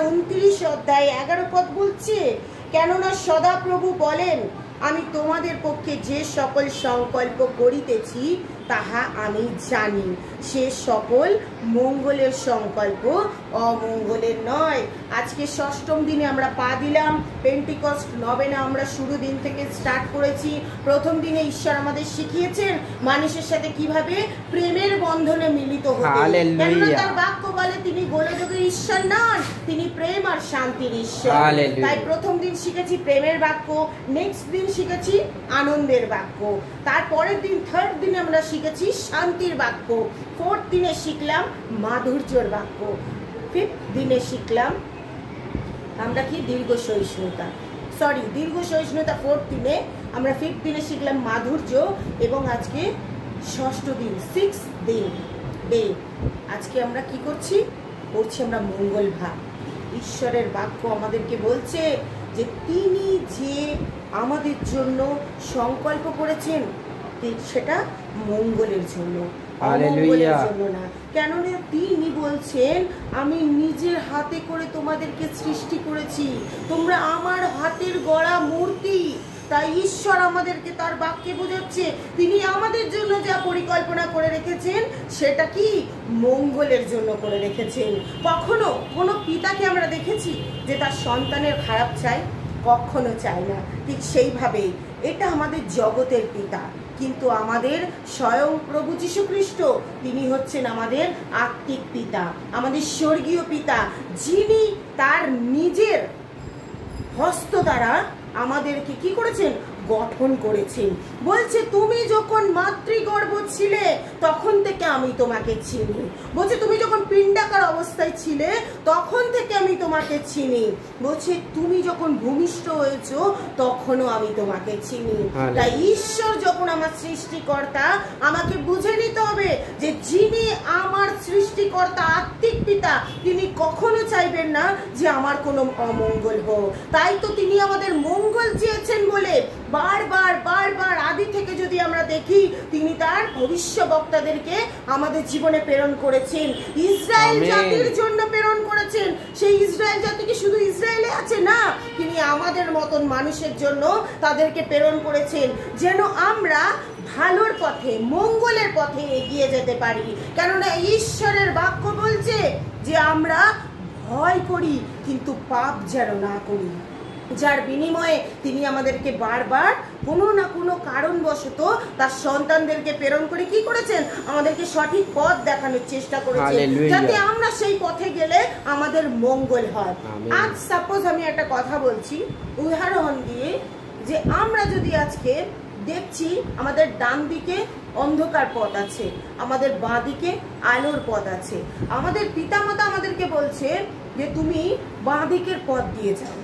29 অধ্যায় 11 পদ বলছে, কেননা সদাপ্রভু বলেন, আমি তোমাদের পক্ষে যে সকল সংকল্প করিতেছি তাহা আমি জানি, সে সকল মঙ্গলের সংকল্প, অমঙ্গলের নয়। আজকে ষষ্ঠম দিনে আমরা পা দিলাম। পেন্টিকস্ট নবেনা আমরা শুরু দিন থেকে স্টার্ট করেছি। প্রথম দিনে ঈশ্বর আমাদের শিখিয়েছেন মানুষের সাথে কিভাবে প্রেমের বন্ধনে মিলিত হতে। কেননা তার বাক্য বলে তিনি গোলযোগের ঈশ্বর নন, তিনি প্রেম আর শান্তির ঈশ্বর। তাই প্রথম দিন শিখেছি প্রেমের বাক্য, নেক্সট দিন শিখেছি আনন্দের বাক্য, তারপরের দিন থার্ড দিনে আমরা শিখেছি শান্তির বাক্য, ফোর্থ দিনে শিখলাম মাধুর্যের বাক্য, ফিফথ দিনে শিখলাম আমরা কি দীর্ঘ সহিষ্ণুতা, দীর্ঘ সহিষ্ণুতা ফোর্থ দিনে, আমরা ফিফথ দিনে শিখলাম মাধুর্য, এবং আজকে ষষ্ঠ দিন, সিক্স দিন ডে, আজকে আমরা কি করছি, আমরা মঙ্গল ভাগ। ঈশ্বরের বাক্য আমাদেরকে বলছে যে তিনি যে আমাদের জন্য সংকল্প করেছেন সেটা মঙ্গলের জন্য, অমঙ্গলের জন্য না। কেননা তিনি বলছেন, আমি নিজের হাতে করে তোমাদেরকে সৃষ্টি করেছি, তোমরা আমার হাতের গড়া মূর্তি। তাই ঈশ্বর আমাদেরকে তার বাক্যে বোঝাচ্ছে তিনি আমাদের জন্য যা পরিকল্পনা করে রেখেছেন সেটা কি মঙ্গলের জন্য করে রেখেছেন। কখনো কোনো পিতাকে আমরা দেখেছি যে তার সন্তানের খারাপ চায়? কখনো চায় না। ঠিক সেইভাবেই এটা আমাদের জগতের পিতা, কিন্তু আমাদের স্বয়ং প্রভু যীশু খ্রিস্ট তিনি হচ্ছেন আমাদের আত্মিক পিতা, আমাদের স্বর্গীয় পিতা, যিনি তার নিজের হস্ত দ্বারা আমাদেরকে কি করেছেন, গঠন করেছেন। বলছে তুমি যখন মাতৃগর্ভ ছিলে তখন থেকে আমি তোমাকে চিনি। বলছে তুমি যখন পিণ্ডাকার অবস্থায় ছিলে তখন থেকে আমি তোমাকে চিনি। বলছে তুমি যখন ভূমিষ্ঠ হয়েছো তখনও আমি তোমাকে চিনি। তাই ঈশ্বর যখন আমার সৃষ্টিকর্তা, আমাকে বুঝে নিতে হবে যে যিনি আমার সৃষ্টিকর্তা আত্মিক পিতা তিনি কখনো চাইবেন না যে আমার কোনো অমঙ্গল হোক। তাই তো তিনি আমাদের মঙ্গল চেয়েছেন বলে বারবার বারবার আদি থেকে যদি আমরা দেখি তিনি তার ভবিষ্যদ্বক্তাদেরকে আমাদের জীবনে প্রেরণ করেছেন, ইসরায়েল জাতির জন্য প্রেরণ করেছেন। সেই ইসরায়েল জাতি কি শুধু ইসরায়েলে আছে না, তিনি আমাদের মতন মানুষের জন্য তাদেরকে প্রেরণ করেছেন যেন আমরা ভালোর পথে মঙ্গলের পথে এগিয়ে যেতে পারি। কেননা ঈশ্বরের বাক্য বলছে যে আমরা ভয় করি কিন্তু পাপ যেন না করি, যার বিনিময়ে তিনি আমাদেরকে বারবার কোনো না কোনো কারণবশত তার সন্তানদেরকে প্রেরণ করে কি করেছেন, আমাদেরকে সঠিক পথ দেখানোর চেষ্টা করেছেন যাতে আমরা সেই পথে গেলে আমাদের মঙ্গল হয়। আজ সাপোজ আমি একটা কথা বলছি উদাহরণ দিয়ে, যে আমরা যদি আজকে দেখছি আমাদের ডান দিকে অন্ধকার পথ আছে, আমাদের বাঁ দিকে আলোর পথ আছে, আমাদের পিতামাতা আমাদেরকে বলছে যে তুমি বাঁ দিকের পথ দিয়ে যাও,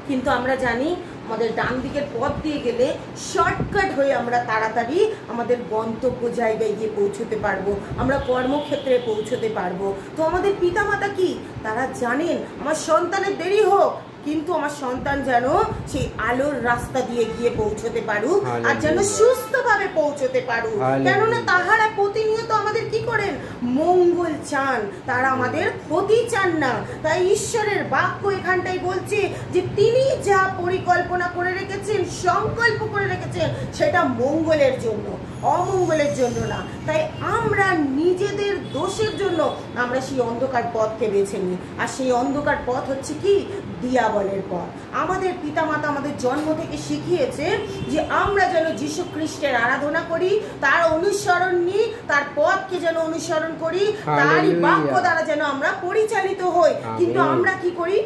কিন্তু আমরা জানি আমাদের ডান দিকের পথ দিয়ে গেলে শর্টকাট হয়ে আমরা তাড়াতাড়ি আমাদের গন্তব্য জায়গায় গিয়ে পৌঁছতে পারবো, আমরা কর্মক্ষেত্রে পৌঁছতে পারবো। তো আমাদের পিতামাতা কি তারা জানেন আমার সন্তানের দেরি হোক কিন্তু আমার সন্তান যেন সেই আলোর রাস্তা দিয়ে গিয়ে পৌঁছতে পারুক আর যেন সুস্থভাবে পৌঁছতে পারুক। কেননা তাহারা প্রতিনিয়ত আমাদের কি করেন, মঙ্গল চান, তারা আমাদের ক্ষতি চান না। তাই ঈশ্বরের বাক্য এখানটাই বলছে যে তিনি যা পরিকল্পনা করে রেখেছেন, সংকল্প করে রেখেছেন সেটা মঙ্গলের জন্য, অমঙ্গলের জন্য না। তাই আমরা নিজেদের দোষের জন্য আমরা সেই অন্ধকার পথকে বেছে নিই, আর সেই অন্ধকার পথ হচ্ছে কি দিয়াবলের পথ। আমাদের পিতামাতা আমাদের জন্ম থেকে শিখিয়েছে যে আমরা যেন যীশু খ্রিস্টের আরাধনা করি, তার অনুসরণ নিই, তার পথকে যেন অনুসরণ করি, তারই বাক্য দ্বারা যেন আমরা পরিচালিত হই। কিন্তু আমরা কি করি,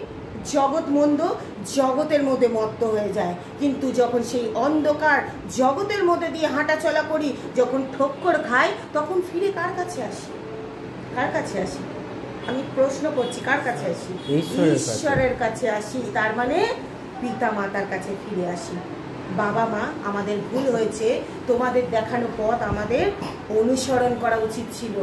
জগৎ মন্দ, জগতের মধ্যে মত্ত হয়ে যায়। কিন্তু যখন সেই অন্ধকার জগতের মধ্যে দিয়ে হাঁটাচলা করি, যখন ঠক্কর খাই, তখন ফিরে কার কাছে আসি, কার কাছে আসি? আমি প্রশ্ন করছি, কার কাছে আসি? ঈশ্বরের কাছে আসি। তার মানে পিতা মাতার কাছে ফিরে আসি। বাবা মা আমাদের ভুল হয়েছে, তোমাদের দেখানো পথ আমাদের অনুসরণ করা উচিত ছিল।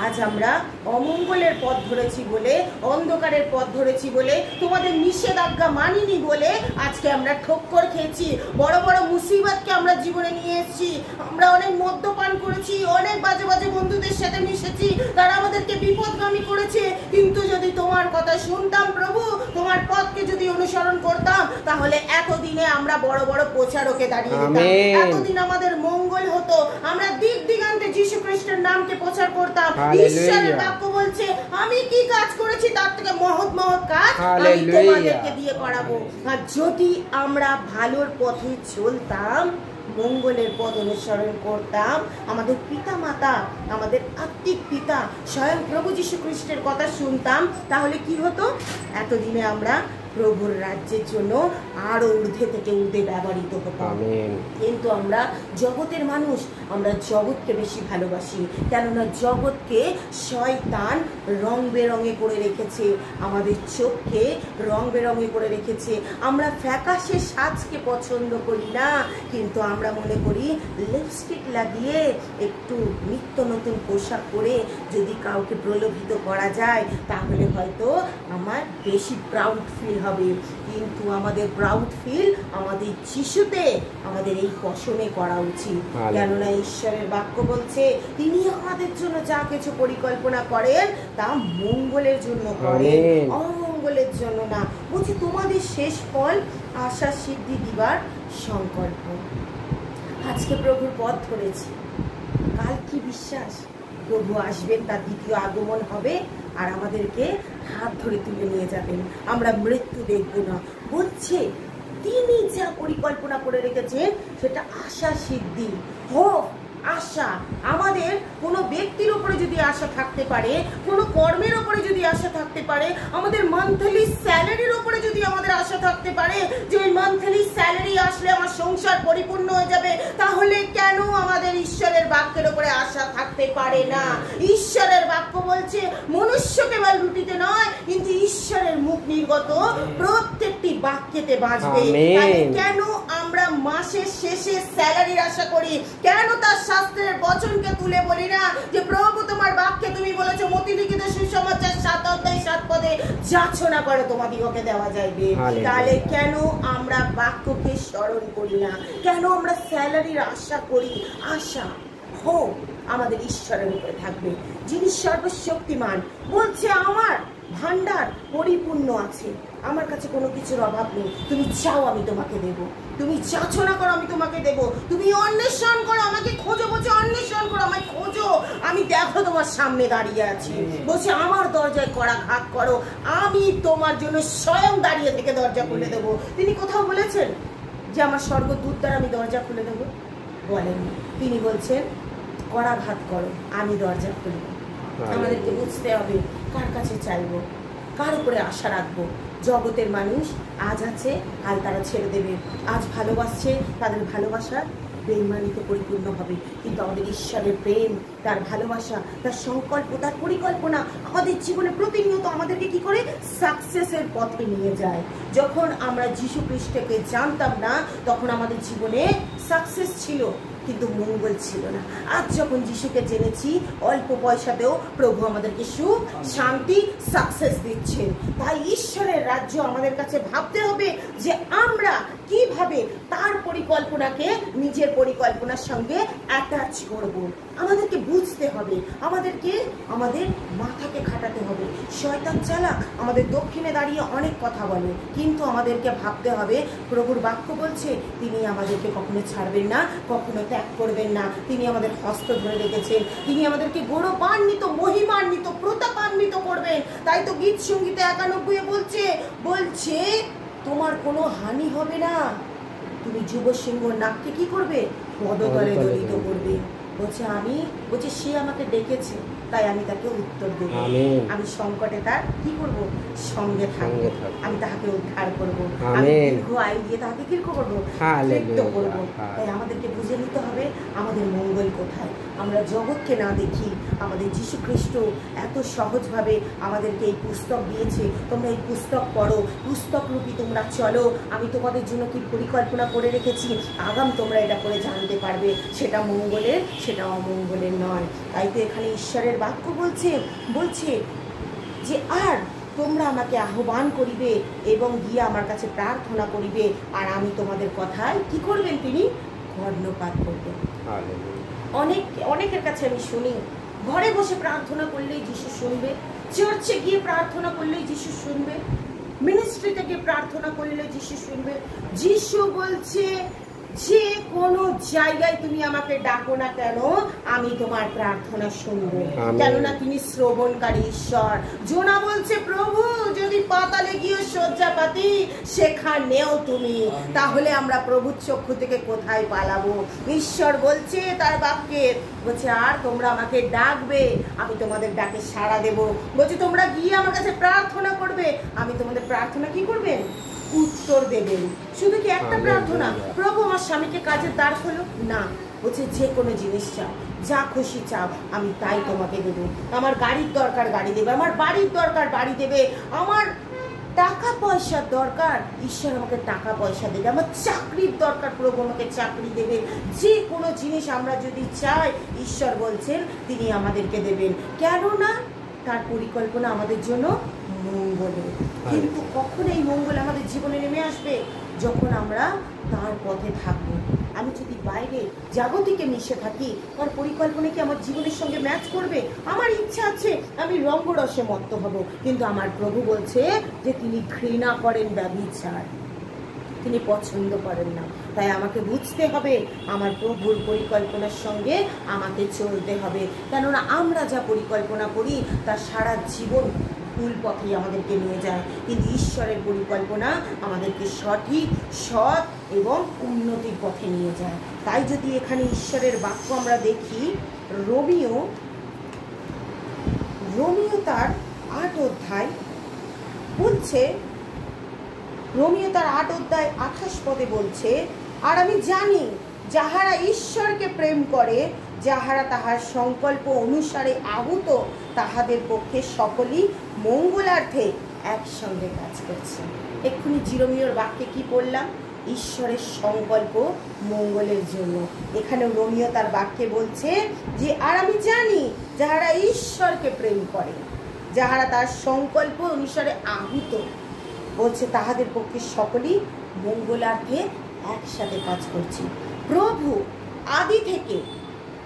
আজ আমরা অমঙ্গলের পথ ধরেছি বলে, অন্ধকারের পথ ধরেছি বলে, তোমাদের নিষেধাজ্ঞা মানিনি বলে আজকে আমরা ঠক্কর খেয়েছি, বড় বড় মুসিবতকে আমরা জীবনে নিয়ে এসেছি। আমরা অনেক মদ্যপান করেছি, অনেক বাজে বাজে বন্ধুদের সাথে মিশেছি, তারা আমাদেরকে বিপদগামী করেছে। কিন্তু যদি তোমার কথা শুনতাম প্রভু, তাহলে এতদিনে আমরা বড় বড় প্রচারকে দাঁড়িয়ে দিতাম, এতদিন আমাদের মঙ্গল হতো, আমরা দিক দিগান্তে যীশু খ্রিস্টের নামকে প্রচার করতাম। ঈশ্বরের বাক্য বলছে আমি কি কাজ করেছি তার থেকে মহৎ মহৎ কাজ আমি তোমাদেরকে দিয়ে করাবো। আর যদি আমরা ভালোর পথে চলতাম, মঙ্গলের পথ অনুসরণ করতাম, আমাদের পিতা মাতা, আমাদের আত্মিক পিতা স্বয়ং প্রভু যীশু খ্রিস্টের কথা শুনতাম, তাহলে কি হতো? এতদিনে আমরা প্রভুর রাজ্যের জন্য আরো ঊর্ধ্বে থেকে ঊর্ধ্বে ব্যবহৃত হতাম। কিন্তু আমরা জগতের মানুষ, আমরা জগৎকে বেশি ভালোবাসি, কেননা জগৎকে শয়তান রং বেরঙে করে রেখেছে, আমাদের চোখকে রং বেরঙে করে রেখেছে। আমরা ফ্যাকাশে সাজকে পছন্দ করি না, কিন্তু আমরা মনে করি লিপস্টিক লাগিয়ে একটু নিত্য নতুন পোশাক পরে যদি কাউকে প্রলোভিত করা যায় তাহলে হয়তো আমার বেশি প্রাউড ফিল হবে। কিন্তু আমাদের প্রাউড ফিল আমাদের যিশুতে, আমাদের এই পশনে করা উচিত, কেননা ঈশ্বরের বাক্য বলছে তিনি আমাদের জন্য যা কিছু পরিকল্পনা করেন তা মঙ্গলের জন্য করেন, অমঙ্গলের জন্য না। বলছি তোমাদের শেষ ফল আশা সিদ্ধি দিবার সংকল্প। আজকে প্রভুর পথ ধরেছি, কাল কি বিশ্বাস প্রভু আসবেন, তার দ্বিতীয় আগমন হবে আর আমাদেরকে হাত ধরে তুলে নিয়ে যাবেন, আমরা মৃত্যু দেখব না। বলছে তিনি যা পরিকল্পনা করে রেখেছেন সেটা আশা সিদ্ধি হোক। আশা, আমাদের কোনো ব্যক্তির উপরে যদি আশা থাকতে পারে, কোনো কর্মের উপরে যদি আশা থাকতে পারে, আমাদের মান্থলি স্যালারির উপরে যদি আমাদের আশা থাকতে পারে যে ওই মান্থলি স্যালারি আসলে আমার সংসার পরিপূর্ণ হয়ে যাবে, তাহলে কেন আমাদের ঈশ্বরের বাক্যের উপরে আশা থাকতে পারে না? ঈশ্বরের বাক্য বলছে মনুষ্য কেবল রুটিতে নয় কিন্তু ঈশ্বরের মুখ নির্গত প্রত্যেকটি বাক্যেতে বাঁচবে। কেন আমরা মাসের শেষে স্যালারির আশা করি? কেন তার শাস্ত্রের বচনকে তুলে বলি না যে প্রভু তোমার বাক্যে তুমি বলেছো মতিলিখিত সুসমাচার 7 অধ্যায় 7 পদে যাচনা করে তোমাদিগকে দেওয়া যাইবে? তাহলে কেন আমরা বাক্যকে স্মরণ করি না? কেন আমরা স্যালারির আশা করি? আশা হোক আমাদের ঈশ্বরের উপরে থাকবে, যিনি সর্বশক্তিমান। বলছে আমার ভান্ডার পরিপূর্ণ আছে, আমার কাছে কোনো কিছুর অভাব নেই। তুমি চাও আমি তোমাকে দেব, তুমি যাচনা করো আমি তোমাকে দেব, তুমি অন্বেষণ করো আমাকে খোঁজো, বলছে অন্বেষণ করো আমায় খোঁজো, আমি দেখো তোমার সামনে দাঁড়িয়ে আছি। বলছে আমার দরজায় কড়া ঘাত করো, আমি তোমার জন্য স্বয়ং দাঁড়িয়ে থেকে দরজা খুলে দেবো। তিনি কোথাও বলেছেন যে আমার স্বর্গদূত দ্বারা আমি দরজা খুলে দেবো? বলেননি। তিনি বলছেন করাঘাত করো আমি দরজা খুলব। আমাদেরকে বুঝতে হবে কার কাছে চাইবো, কার উপরে আশা রাখবো। জগতের মানুষ আজ আছে কাল তারা ছেড়ে দেবে, আজ ভালোবাসছে তাদের ভালোবাসা বেইমানিতে পরিপূর্ণ হবে, কিন্তু আমাদের ঈশ্বরের প্রেম, তার ভালোবাসা, তার সংকল্প, তার পরিকল্পনা আমাদের জীবনে প্রতিনিয়ত আমাদেরকে কি করে সাকসেসের পথে নিয়ে যায়। যখন আমরা যীশু খ্রিস্টকে জানতাম না তখন আমাদের জীবনে সাকসেস ছিল কিন্তু মঙ্গল ছিল না। আজ যখন যিশুকে জেনেছি অল্প পয়সাতেও প্রভু আমাদেরকে সুখ, শান্তি, সাকসেস দিচ্ছেন। তাই ঈশ্বরের রাজ্য আমাদের কাছে ভাবতে হবে যে আমরা কিভাবে তার পরিকল্পনাকে নিজের পরিকল্পনার সঙ্গে অ্যাটাচ করব। আমাদেরকে বুঝতে হবে, আমাদেরকে আমাদের মাথাকে খাটাতে হবে। শয়তান চালাক, আমাদের দক্ষিণে দাঁড়িয়ে অনেক কথা বলে, কিন্তু আমাদেরকে ভাবতে হবে প্রভুর বাক্য বলছে তিনি আমাদেরকে কখনো ছাড়বেন না, কখনো ত্যাগ করবেন না। তিনি আমাদের হস্ত ধরে রেখেছেন, তিনি আমাদেরকে গৌরবান্বিত, মহিমান্বিত, প্রতাপান্বিত করবেন। তাই তো গীত সঙ্গীতে 91 বলছে তোমার কোনো হানি হবে না, তুমি যুব সিংহ নাককে কি করবে? পদতলে দলিত করবে। বলছে সে আমাকে ডেকেছে তাই আমি তাকে উত্তর দেব। আমি সংকটে তার কি করব? সঙ্গে থাকবো, আমি তাহাকে উদ্ধার করবো, আমি দীর্ঘ আয়ু দিয়ে তাহাকে কি করবো? তৃপ্ত করবো। তাই আমাদেরকে বুঝে নিতে হবে আমাদের মঙ্গল কোথায়। আমরা জগৎকে না দেখি, আমাদের যীশু খ্রিস্ট এত সহজভাবে আমাদেরকে এই পুস্তক দিয়েছে, তোমরা এই পুস্তক পড়ো, পুস্তক রূপী তোমরা চলো, আমি তোমাদের জন্য কি পরিকল্পনা করে রেখেছি আগাম তোমরা এটা করে জানতে পারবে, সেটা মঙ্গলের সেটা অমঙ্গলের নয়। তাই তো এখানে ঈশ্বরের বাক্য বলছে যে আর তোমরা আমাকে আহ্বান করিবে এবং গিয়ে আমার কাছে প্রার্থনা করিবে আর আমি তোমাদের কথায় কি করবেন? তিনি কর্ণপাত করবেন। অনেকের কাছে আমি শুনি ঘরে বসে প্রার্থনা করলেই যিশু শুনবে, চার্চে গিয়ে প্রার্থনা করলেই যিশু শুনবে, মিনিস্ট্রি থেকে প্রার্থনা করলে যিশু শুনবে? যিশু বলছে যে কোনো জায়গায় তুমি আমাকে ডাকো না কেন, আমি তোমার প্রার্থনা শুনবো, কেননা তিনি শ্রবণকারী ঈশ্বর। জোনা বলছে, প্রভু যদি পাতালে গিয়ে শয্যাপাতি সেখানেও তুমি, তাহলে আমরা প্রভুর চক্ষু থেকে কোথায় পালাবো? ঈশ্বর বলছে তার বাক্যে, বলছে আর তোমরা আমাকে ডাকবে, আমি তোমাদের ডাকে সাড়া দেব। বলছে তোমরা গিয়ে আমার কাছে প্রার্থনা করবে, আমি তোমাদের প্রার্থনা কি করবেন? উত্তর দেবেন। শুধু কি একটা প্রার্থনা, প্রভু আমার স্বামীকে কাজের দ্বার খোলো? না, বলছে যে কোনো জিনিস চাও, যা খুশি চাও, আমি তাই তোমাকে দেবো। আমার গাড়ির দরকার গাড়ি দেবে, আমার বাড়ির দরকার বাড়ি দেবে, আমার টাকা পয়সার দরকার, ঈশ্বর আমাকে টাকা পয়সা দেবে, আমার চাকরির দরকার, প্রভু আমাকে চাকরি দেবে। যে কোনো জিনিস আমরা যদি চাই, ঈশ্বর বলছেন তিনি আমাদেরকে দেবেন, কেননা তার পরিকল্পনা আমাদের জন্য মঙ্গলের। কিন্তু কখন এই মঙ্গল আমাদের জীবনে নেমে আসবে? যখন আমরা তার পথে থাকবো। আমি যদি বাইরে জাগতিকে মিশে থাকি, তার পরিকল্পনা কি আমার জীবনের সঙ্গে ম্যাচ করবে? আমার ইচ্ছা আছে আমি রঙ্গরসে মত্ত হব, কিন্তু আমার প্রভু বলছে যে তিনি ঘৃণা করেন ব্যভিচার, তিনি পছন্দ করেন না। তাই আমাকে বুঝতে হবে আমার প্রভুর পরিকল্পনার সঙ্গে আমাকে চলতে হবে, কেননা আমরা যা পরিকল্পনা করি তা সারা জীবন ভুল পথেই আমাদেরকে নিয়ে যায়, কিন্তু ঈশ্বরের পরিকল্পনা আমাদেরকে সঠিক, সৎ এবং উন্নতির পথে নিয়ে যায়। তাই যদি এখানে ঈশ্বরের বাক্য আমরা দেখি, রোমিও তার 8 অধ্যায় বলছে, রোমিও তার 8 অধ্যায় 28 পদে বলছে, আর আমি জানি যাহারা ঈশ্বরকে প্রেম করে, যাহারা তাহার সংকল্প অনুসারে আহুত, তাহাদের পক্ষে সকলই মঙ্গলার্থে একসঙ্গে কাজ করছে। এক্ষুনি জিরোমিওর বাক্যে কি পড়লাম? ঈশ্বরের সংকল্প মঙ্গলের জন্য। এখানে রোমিও তার বাক্যে বলছে যে আর আমি জানি যাহারা ঈশ্বরকে প্রেম করে, যাহারা তার সংকল্প অনুসারে আহুত, বলছে তাহাদের পক্ষে সকলেই মঙ্গলার্থে একসাথে কাজ করছে। প্রভু আদি থেকে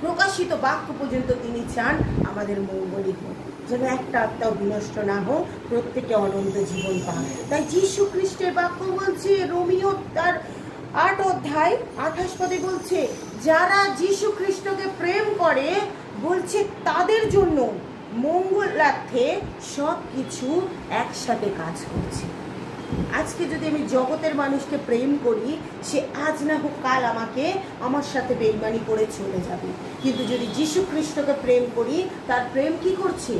প্রকাশিত বাক্য পর্যন্ত তিনি চান আমাদের মঙ্গলই হোক, যেন একটা আত্মাও বিনষ্ট না হোক, প্রত্যেকে অনন্ত জীবন পান। তাই যীশু খ্রিস্টের বাক্য বলছে, রোমিও তার 8 অধ্যায় 28 পদে বলছে, যারা যীশু খ্রিস্টকে প্রেম করে, বলছে তাদের জন্য মঙ্গলার্থে সব কিছু একসাথে কাজ করছে। আজকে যদি আমি জগতের মানুষকে প্রেম করি, সে আজ না হোক কাল আমাকে আমার সাথে বেইমানি করে চলে যাবে, কিন্তু যদি যীশু খ্রিস্টকে প্রেম করি, তার প্রেম কি করছে?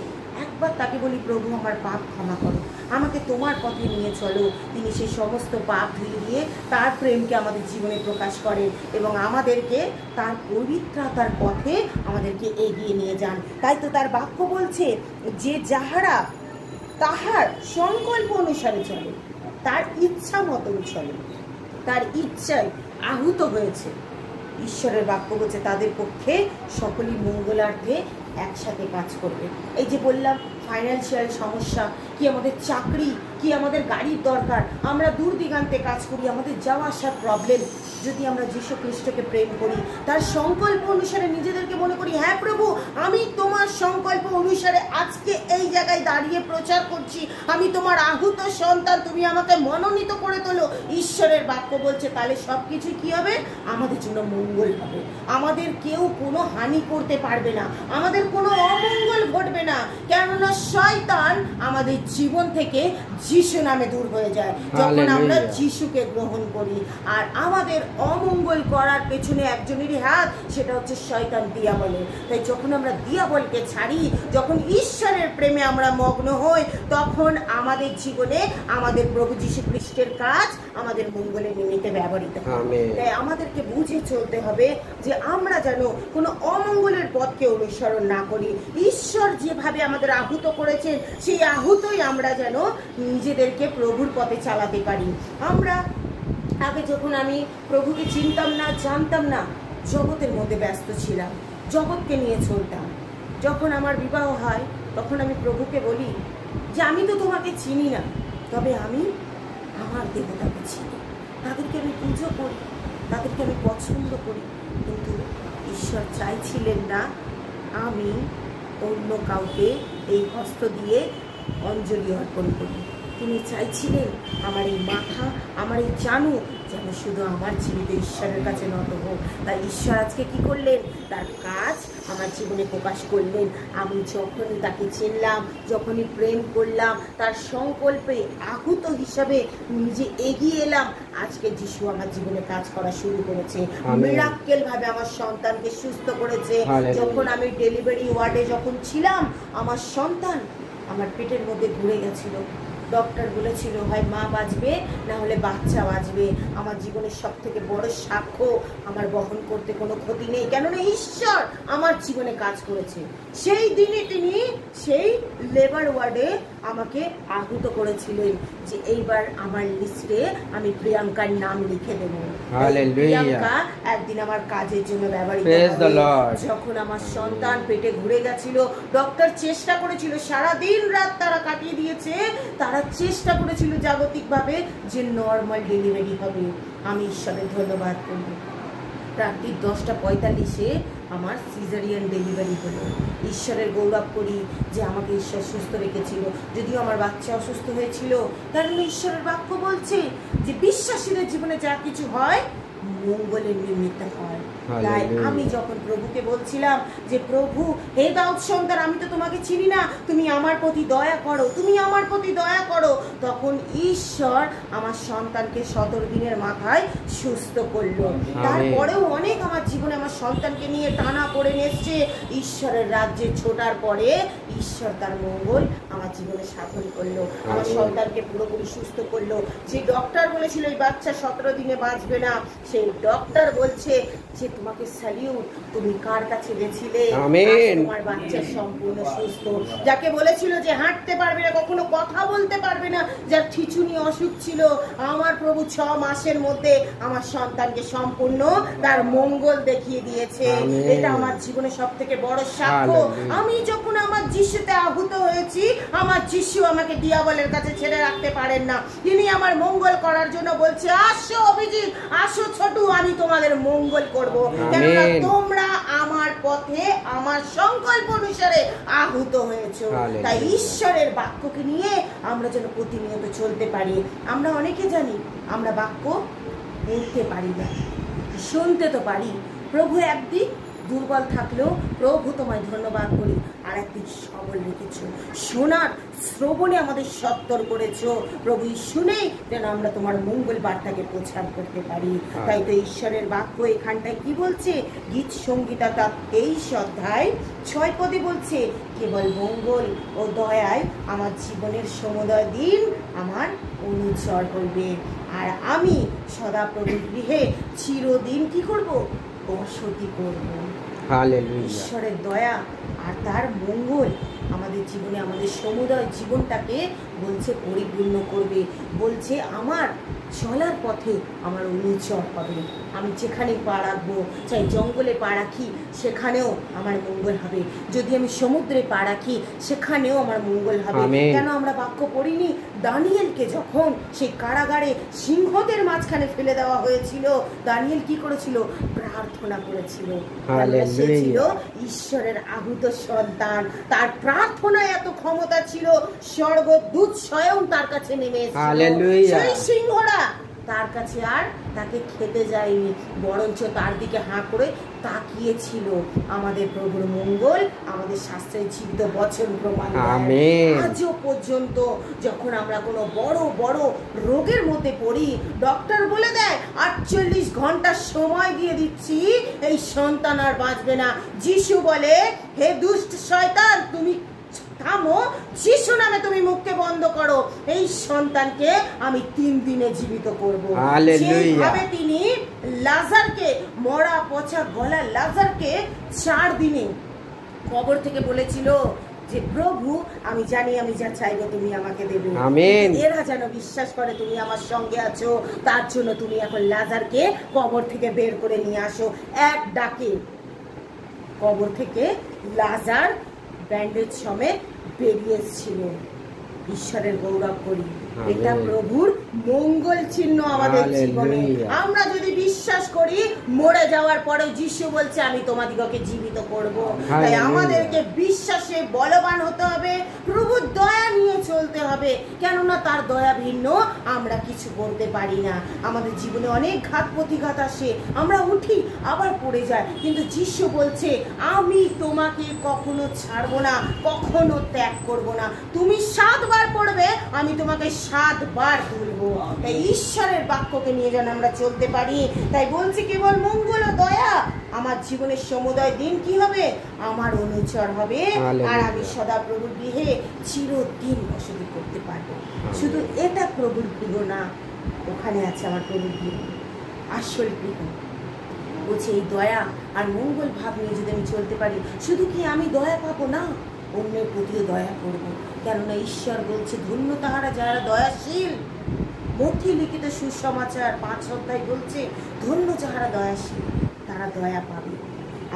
একবার তাকে বলি, প্রভু আমার পাপ ক্ষমা করো, আমাকে তোমার পথে নিয়ে চলো, তিনি সেই সমস্ত পাপ ধুয়ে দিয়ে তার প্রেমকে আমাদের জীবনে প্রকাশ করেন এবং আমাদেরকে তার পবিত্রতার পথে আমাদেরকে এগিয়ে নিয়ে যান। তাই তো তার বাক্য বলছে যে যাহারা তাহার সংকল্প অনুসারে চলে, তার ইচ্ছা মতন চলে, তার ইচ্ছায় আহুত হয়েছে, ঈশ্বরের বাক্য বলছে তাদের পক্ষে সকলেই মঙ্গলার্থে একসাথে কাজ করবে। এই যে বললাম ফাইন্যান্সিয়াল সমস্যা, কি আমাদের চাকরি, কি আমাদের গাড়ির দরকার, আমরা দূর দিগান্তে কাজ করি, আমাদের যাওয়া আসার প্রবলেম, যদি আমরা যীশু খ্রিস্টকে প্রেম করি, তার সংকল্প অনুসারে নিজেদেরকে মনে করি, হ্যাঁ প্রভু আমি তোমার সংকল্প অনুসারে আজকে এই জায়গায় দাঁড়িয়ে প্রচার করছি, আমি তোমার আহুত সন্তান, তুমি আমাকে মনোনীত করে তোলো, ঈশ্বরের বাক্য বলছে তাহলে সব কিছুই কী হবে? আমাদের জন্য মঙ্গল হবে, আমাদের কেউ কোনো হানি করতে পারবে না, আমাদের কোনো অমঙ্গল ঘটবে না, কেননা শয়তান আমাদের জীবন থেকে যিশু নামে দূর হয়ে যায় যখন আমরা যিশুকে গ্রহণ করি। আর আমাদের অমঙ্গল করার পেছনে একজনেরই হাত, সেটা হচ্ছে শয়তান, দিয়াবলের। তাই যখন আমরা দিয়াবলকে ছাড়ি, যখন ঈশ্বরের প্রেমে আমরা মগ্ন হই, তখন আমাদের জীবনে আমাদের প্রভু যীশু খ্রিস্টের কাজ আমাদের মঙ্গলের নিমিত্তে ব্যবহৃত হবে। তাই আমাদেরকে বুঝে চলতে হবে যে আমরা যেন কোনো অমঙ্গলের পথকে অনুসরণ না করি। ঈশ্বর যেভাবে আমাদের আহুত করেছেন, সেই আহুতই আমরা যেন নিজেদেরকে প্রভুর পথে চালাতে পারি। আমরা আগে যখন আমি প্রভুকে চিনতাম না, জানতাম না, জগতের মধ্যে ব্যস্ত ছিলাম, জগৎকে নিয়ে চলতাম। যখন আমার বিবাহ হয়, তখন আমি প্রভুকে বলি যে আমি তো তোমাকে চিনি না, তবে আমি আমার দেবতাকে চিনি, তাদেরকে আমি পুজো করি, তাদেরকে আমি পছন্দ করি। কিন্তু ঈশ্বর চাইছিলেন না আমি অন্য কাউকে এই হস্ত দিয়ে অঞ্জলি অর্পণ করি। তিনি চাইছিলেন আমার এই মাথা, আমার এই জানু যেন শুধু আমার জীবিত ঈশ্বরের কাছে নত হোক। তাই ঈশ্বর আজকে কি করলেন, তার কাজ আমার জীবনে প্রকাশ করলেন। আমি যখনই তাকে চিনলাম, যখনই প্রেম করলাম, তার সংকল্পে আহুত হিসাবে নিজে এগিয়ে এলাম, আজকে যিশু আমার জীবনে কাজ করা শুরু করেছে। মিরাক্কেল ভাবে আমার সন্তানকে সুস্থ করেছে। যখন আমি ডেলিভারি ওয়ার্ডে যখন ছিলাম, আমার সন্তান আমার পেটের মধ্যে ঘুরে গেছিল। ডক্টর বলেছিল হয় মা বাঁচবে, না হলে বাচ্চা বাঁচবে। আমার জীবনের সব থেকে বড় সাক্ষ্য, আমার বহন করতে কোনো ক্ষতি নেই, কেননা ঈশ্বর আমার জীবনে কাজ করেছে। সেই দিনে তিনি সেই লেবার ওয়ার্ডে আমাকে আহুত করেছিলেন যে এইবার আমার লিস্টে আমি প্রিয়াঙ্কার নাম লিখে দেব। প্রিয়াঙ্কা একদিন আমার কাজের জন্য ব্যবহৃত হবে। যখন আমার সন্তান পেটে ঘুরে গেছিল, ডক্টর চেষ্টা করেছিল, সারাদিন রাত তারা কাটিয়ে দিয়েছে, তারা চেষ্টা করেছিল জাগতিকভাবে যে নর্মাল ডেলিভারি হবে। আমি ঈশ্বরের ধন্যবাদ করব, রাত্রি 10:45 আমার সিজারিয়ান ডেলিভারি হলো। ঈশ্বরের গৌরব করি যে আমাকে ঈশ্বর সুস্থ রেখেছিল। যদিও আমার বাচ্চা অসুস্থ হয়েছিল, কারণ ঈশ্বরের বাক্য বলছে যে বিশ্বাসীদের জীবনে যা কিছু হয় মঙ্গলের নিমিত্ত হয়। তাই আমি যখন প্রভুকে বলছিলাম যে প্রভু, হে দাউদ সন্তান, আমি তো তোমাকে চিনি না, তুমি আমার প্রতি দয়া করো, তুমি আমার প্রতি দয়া করো, তখন ঈশ্বর আমার সন্তানকে 17 দিনের মাথায় সুস্থ করলো। তারপরেও অনেক আমার জীবনে আমার সন্তানকে নিয়ে টানা পড়ে এসছে। ঈশ্বরের রাজ্যে ছোটার পরে ঈশ্বর তার মঙ্গল আমার জীবনে সাধন করলো, আমার সন্তানকে পুরোপুরি সুস্থ করলো। যে ডক্টর বলেছিল এই বাচ্চা 17 দিনে বাঁচবে না, সেই ডক্টর বলছে যে তোমাকে স্যালিউট, তুমি কার কাছে গেছিলে, তোমার বাচ্চা সম্পূর্ণ সুস্থ। যাকে বলেছিল যে হাঁটতে পারবে না, কখনো কথা বলতে পারবে না, যার খিচুনি অসুখ ছিল, আমার প্রভু 6 মাসের মধ্যে আমার সন্তানকে সম্পূর্ণ তার মঙ্গল দেখিয়ে দিয়েছে। এটা আমার জীবনে সব থেকে বড় সাক্ষ্য। আমি যখন আমার যিশুতে আহুত হয়েছি, আমার যিশু আমাকে দিয়াবলের কাছে ছেড়ে রাখতে পারেন না। তিনি আমার মঙ্গল করার জন্য বলছে, আসো অভিজিৎ, আসো ছোটু, আমি তোমাদের মঙ্গল করব, কেননা তোমরা আমার পথে আমার সংকল্প অনুসারে আহুত হয়েছো। তাই ঈশ্বরের বাক্যকে নিয়ে আমরা যেন প্রতিনিয়ত চলতে পারি। আমরা অনেকে জানি আমরা বাক্য পড়তে পারি না, শুনতে তো পারি। প্রভু একদিক দুর্বল থাকলেও প্রভু তোমায় ধন্যবাদ করি, আর একদিক সবল রেখেছো, শোনার শ্রবণে আমাদের সত্তর করেছো প্রভু, শুনেই যেন আমরা তোমার মঙ্গল বার্তাকে প্রচার করতে পারি। তাই তো ঈশ্বরের বাক্য এখানটায় কি বলছে, গীত সংগীতা তার 23 অধ্যায় 6 পদে বলছে, কেবল মঙ্গল ও দয়ায় আমার জীবনের সমুদয় দিন আমার অনুচর করবে, আর আমি সদা প্রভুর গৃহে চিরদিন কি করব, বসতি করব। ঈশ্বরের দয়া আর তার মঙ্গল আমাদের জীবনে, আমাদের সমুদয় জীবনটাকে বলছে পরিপূর্ণ করবে। বলছে আমার চলার পথে আমার অনুচর হবে। আমি যেখানে পা রাখবো, চাই জঙ্গলে পা রাখি, সেখানেও আমার মঙ্গল হবে। যদি আমি সমুদ্রে পা রাখি, সেখানেও আমার মঙ্গল হবে। কেন আমরা বাক্য পড়িনি? দানিয়েলকে যখন সেই কারাগারে সিংহদের মাঝখানে ফেলে দেওয়া হয়েছিল, দানিয়েল কি করেছিল? প্রার্থনা করেছিল। সে ছিল ঈশ্বরের আহুত সন্তান, তার প্রার্থনায় এত ক্ষমতা ছিল, স্বর্গদূত স্বয়ং তার কাছে নেমে এসেছিল। সেই সিংহরা তার কাছে আর তাকে খেতে যায়নি, বরঞ্চ তার দিকে হাঁ করে তাকিয়েছিল। আমাদের প্রভুর মঙ্গল আমাদের শাস্ত্রের জীবিত বচন প্রমাণ। আজও পর্যন্ত যখন আমরা কোনো বড় বড় রোগের মধ্যে পড়ি, ডক্টর বলে দেয় 48 ঘন্টা সময় দিয়ে দিচ্ছি, এই সন্তান আর বাঁচবে না। যিশু বলে, হে দুষ্ট শয়তান, তুমি থামো, যিশু নামে তুমি মুখকে বন্ধ করো, এই সন্তানকে আমি 3 দিনে জীবিত করব। যেভাবে তিনি লাজারকে, মরা পচা গলা লাজারকে 4 দিনে কবর থেকে বলেছিল যে প্রভু, আমি জানি আমি যা চাইবো তুমি আমাকে দেবে। এরা যেন বিশ্বাস করে তুমি আমার সঙ্গে আছো, তার জন্য তুমি এখন লাজারকে কবর থেকে বের করে নিয়ে আসো। এক ডাকে কবর থেকে লাজার ব্যান্ডেজ সমেত বেরিয়ে এসেছিল। ঈশ্বরের গৌরব করি। এটা প্রভুর মঙ্গল চিহ্ন আমাদের জীবনে। আমরা যদি বিশ্বাস করি মরে যাওয়ার পরে যিশু বলছে আমি তোমাদিগকে জীবিত করব, তাই আমাদেরকে বিশ্বাসে বলবান হতে হবে, প্রভুর দয়া নিয়ে চলতে হবে, কেননা তার দয়া ভিন্ন আমরা কিছু করতে পারি না। আমাদের জীবনে অনেক ঘাত প্রতিঘাত আসে, আমরা উঠি আবার পড়ে যায়, কিন্তু যিশু বলছে আমি তোমাকে কখনো ছাড়বো না, কখনো ত্যাগ করব না। তুমি 7 বার পড়বে, আমি তোমাকে 7 বার তুলবো। তাই ঈশ্বরের বাক্যকে নিয়ে যেন আমরা চলতে পারি। তাই বলছি কেবল মঙ্গল ও দয়া আমার জীবনের সমুদয় দিন কি হবে, আমার অনুচর হবে, আর আমি সদা প্রভুর গৃহে চিরদিন বসতি করতে পারবো। শুধু এটা প্রভুর গৃহ না, ওখানে আছে আমার প্রভুর গৃহ, আসল গৃহ। বলছে এই দয়া আর মঙ্গল ভাব নিয়ে যদি আমি চলতে পারি, শুধু কি আমি দয়া পাবো না, অন্যের প্রতিও দয়া করব। কেননা ঈশ্বর বলছে ধন্য তাহারা যারা দয়াশীল। মথি লিখিত সুসমাচার 5 অধ্যায় বলছে ধন্য যাহারা দয়াশীল, তারা দয়া পাবে।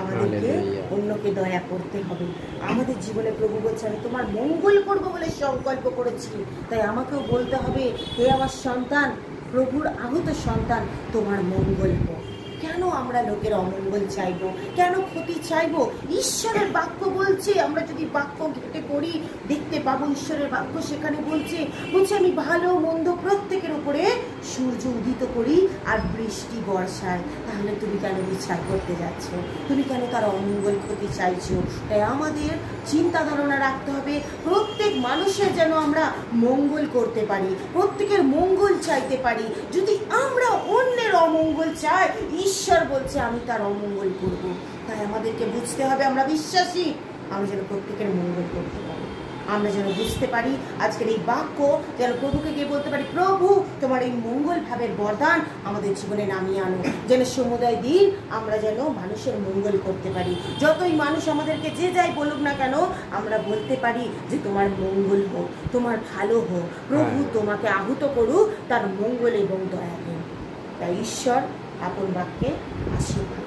আমাদেরকে অন্যকে দয়া করতে হবে। আমাদের জীবনে প্রভু বলছে আমি তোমার মঙ্গল করবো বলে সংকল্প করেছি, তাই আমাকেও বলতে হবে হে আমার সন্তান, প্রভুর আহত সন্তান, তোমার মঙ্গল হোক। কেন আমরা লোকের অমঙ্গল চাইবো, কেন ক্ষতি চাইবো? ঈশ্বরের বাক্য বলছে, আমরা যদি বাক্য ঘেটে পড়ি দেখতে পাবো ঈশ্বরের বাক্য সেখানে বলছে আমি ভালো মন্দ প্রত্যেকের উপরে সূর্য উদিত করি আর বৃষ্টি বর্ষায়। তাহলে তুমি কেন বিচার করতে যাচ্ছ? তুমি কেন তার অমঙ্গল ক্ষতি চাইছো? তাই আমাদের চিন্তা ধারণা রাখতে হবে প্রত্যেক মানুষের যেন আমরা মঙ্গল করতে পারি, প্রত্যেকের মঙ্গল চাইতে পারি। যদি আমরা অন্যের অমঙ্গল চাই, ঈশ্বর বলছে আমি তার অমঙ্গল করব। তাই আমাদেরকে বুঝতে হবে আমরা বিশ্বাসী, আমরা যেন প্রত্যেকের মঙ্গল করতে পারি। আমরা যেন বুঝতে পারি আজকের এই বাক্য যেন প্রভুকে গিয়ে বলতে পারি প্রভু তোমার এই মঙ্গল ভাবের বরদান আমাদের জীবনে নামিয়ে আনো, যেন সমুদয় দিন আমরা যেন মানুষের মঙ্গল করতে পারি। যতই মানুষ আমাদেরকে যে যাই বলুক না কেন, আমরা বলতে পারি যে তোমার মঙ্গল হোক, তোমার ভালো হোক, প্রভু তোমাকে আহুত করুক তার মঙ্গল এবং দয়া হোক। তাই ঈশ্বর আপন বাক্যে আশীর্বাদ।